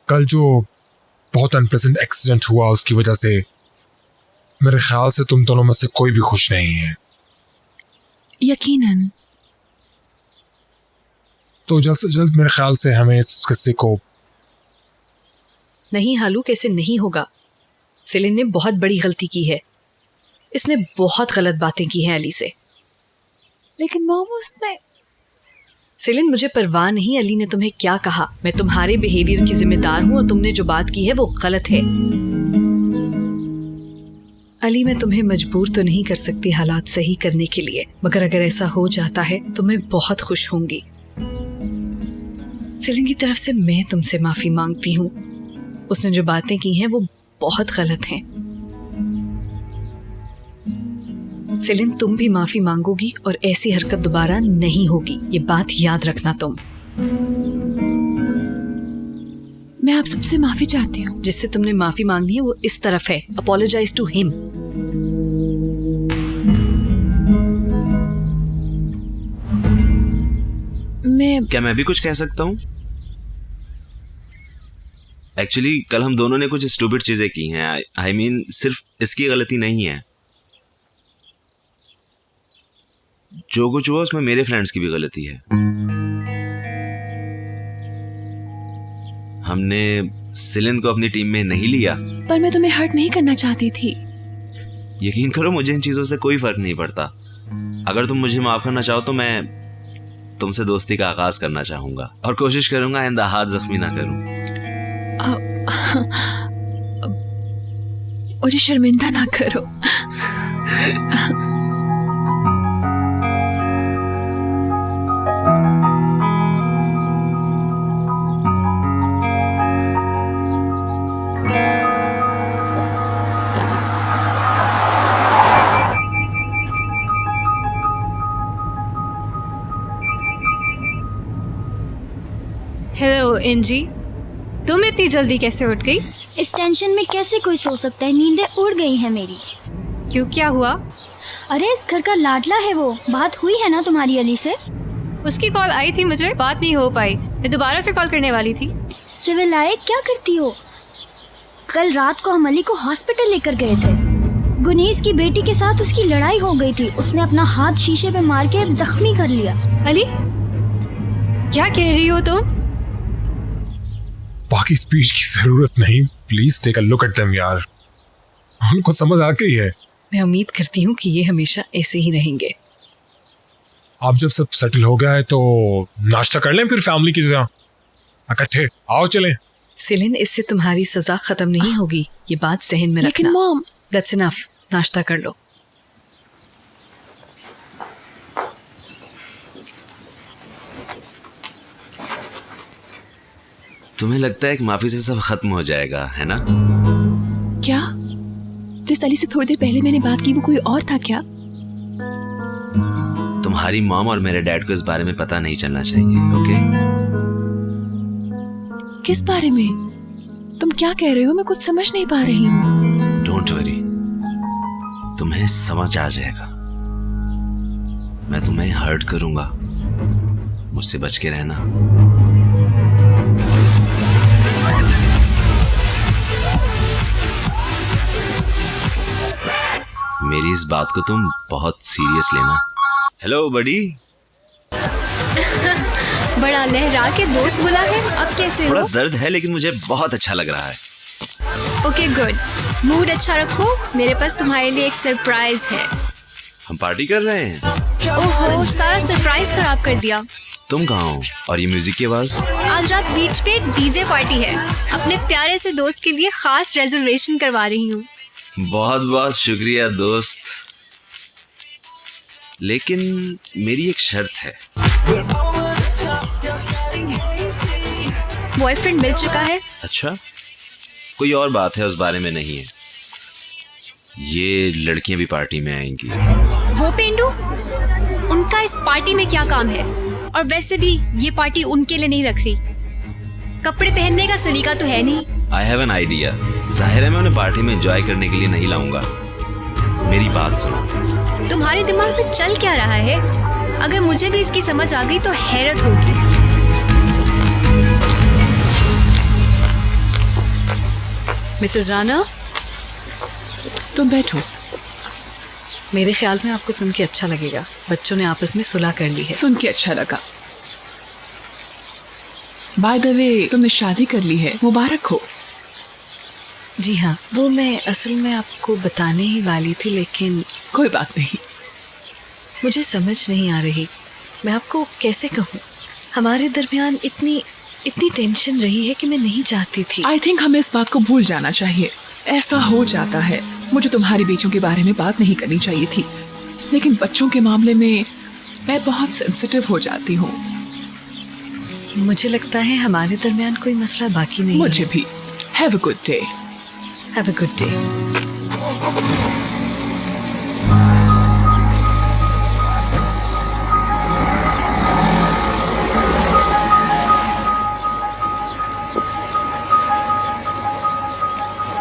कल जो बहुत अनप्लेजेंट एक्सीडेंट हुआ उसकी वजह से मेरे ख्याल से तुम दोनों में से कोई भी खुश नहीं है। यकीनन। तो जल्द से जल्द मेरे ख्याल से हमें इस किस्से को। नहीं हालू, कैसे नहीं होगा। सेलिन ने बहुत बड़ी गलती की है। इसने बहुत गलत बातें की हैं अली से। लेकिन मॉम उसने। सेलिन, मुझे परवाह नहीं अली ने तुम्हें क्या कहा। मैं तुम्हारे बिहेवियर की जिम्मेदार हूँ और तुमने जो बात की है वो गलत है। अली, मैं तुम्हें मजबूर तो नहीं कर सकती हालात सही करने के लिए, मगर अगर ऐसा हो जाता है तो मैं बहुत खुश होंगी। सेलिन की तरफ से मैं तुमसे माफी मांगती हूँ। उसने जो बातें की हैं वो बहुत गलत हैं। सेलिन, तुम भी माफी मांगोगी और ऐसी हरकत दोबारा नहीं होगी, ये बात याद रखना तुम। मैं आप सबसे माफी चाहती हूँ। जिससे तुमने माफी मांगनी है वो इस तरफ है। Apologize to him. क्या मैं भी कुछ कह सकता हूँ? एक्चुअली कल हम दोनों ने कुछ स्टूपिड चीजें की हैं। आई मीन सिर्फ इसकी गलती नहीं है। जो कुछ हुआ उसमें मेरे फ्रेंड्स की भी गलती है। हमने सेलिन को अपनी टीम में नहीं लिया। पर मैं तुम्हें हर्ट नहीं करना चाहती थी। यकीन करो, मुझे इन चीजों से कोई फर्क नहीं पड़ता। अगर तुम मुझे माफ करना चाहो तो मैं तुमसे दोस्ती का आगाज करना चाहूंगा और कोशिश करूंगा आइंदा हाथ जख्मी ना करूं। मुझे शर्मिंदा ना करो। हेलो एंजी, तुम इतनी जल्दी कैसे उठ गई? इस टेंशन में कैसे कोई सो सकता है? नींदें उड़ गई हैं मेरी। क्यों, क्या हुआ? अरे इस घर का लाडला है वो। बात हुई है ना तुम्हारी अली से? उसकी कॉल आई थी, मुझे बात नहीं हो पाई। मैं दोबारा से कॉल करने वाली थी। सिविल आए, क्या करती हो? कल रात को हम अली को हॉस्पिटल लेकर गए थे। गुनीस की बेटी के साथ उसकी लड़ाई हो गई थी। उसने अपना हाथ शीशे पे मार के जख्मी कर लिया। अली, क्या कह रही हो तुम? बाकी स्पीच की जरूरत नहीं। Please take a look at them यार। उनको समझ आ गई है। मैं उम्मीद करती हूँ कि ये हमेशा ऐसे ही रहेंगे। आप जब सब सेटल हो गया है तो नाश्ता कर लें फिर फैमिली की तरह इकट्ठे। आओ चलें। सेलिन, इससे तुम्हारी सजा खत्म नहीं होगी, ये बात सहन में रखना। लेकिन मॉम। That's enough. नाश्ता कर लो। तुम्हें लगता है कि माफी से सब खत्म हो जाएगा, है ना? क्या? जिस अली से थोड़ी देर पहले मैंने बात की वो कोई और था क्या? तुम्हारी मॉम और मेरे डैड को इस बारे में पता नहीं चलना चाहिए, ओके? किस बारे में? तुम क्या कह रहे हो? मैं कुछ समझ नहीं पा रही हूँ। डोंट वरी, तुम्हें समझ आ जाएगा। मैं तुम्हें हर्ट करूंगा, मुझसे बच के रहना। मेरी इस बात को तुम बहुत सीरियस लेना। Hello buddy. बड़ा लहरा के दोस्त बुला है। अब कैसे हो? थोड़ा दर्द है लेकिन मुझे बहुत अच्छा लग रहा है। ओके गुड, मूड अच्छा रखो। मेरे पास तुम्हारे लिए एक सरप्राइज है। हम पार्टी कर रहे हैं। ओहो, सारा सरप्राइज खराब कर दिया। तुम कहाँ हो? और ये म्यूजिक की आवाज? आज रात बीच पे डीजे पार्टी है। अपने प्यारे से दोस्त के लिए खास रिजर्वेशन करवा रही हूँ। बहुत बहुत शुक्रिया दोस्त, लेकिन मेरी एक शर्त है। बॉयफ्रेंड मिल चुका है। अच्छा, कोई और बात है? उस बारे में नहीं है। ये लड़कियां भी पार्टी में आएंगी। वो पेंडू, उनका इस पार्टी में क्या काम है? और वैसे भी ये पार्टी उनके लिए नहीं रख रही। कपड़े पहनने का सलीका तो है नहीं। I have an idea. जाहिर है मैं उन्हें पार्टी में एंजॉय करने के लिए नहीं लाऊंगा। मेरी बात सुनो। तुम्हारे दिमाग में चल क्या रहा है? अगर मुझे भी इसकी समझ आ गई तो हैरत होगी। मिसेस राणा, तुम बैठो। मेरे ख्याल में आपको सुन के अच्छा लगेगा, बच्चों ने आपस में सुलह कर ली है। सुन के अच्छा लगा। बाय द वे, तुमने शादी कर ली है, मुबारक हो। जी हाँ, वो मैं असल में आपको बताने ही वाली थी, लेकिन कोई बात नहीं। मुझे समझ नहीं आ रही, मैं आपको कैसे कहूँ। हमारे दरमियान इतनी टेंशन रही है कि मैं नहीं चाहती थी। आई थिंक हमें इस बात को भूल जाना चाहिए। ऐसा हो जाता है। मुझे तुम्हारी बेटियों के बारे में बात नहीं करनी चाहिए थी, लेकिन बच्चों के मामले में मैं बहुत सेंसिटिव हो जाती हूँ। मुझे लगता है हमारे दरमियान कोई मसला बाकी नहीं मुझे है। भी। Have a good day. Have a good day.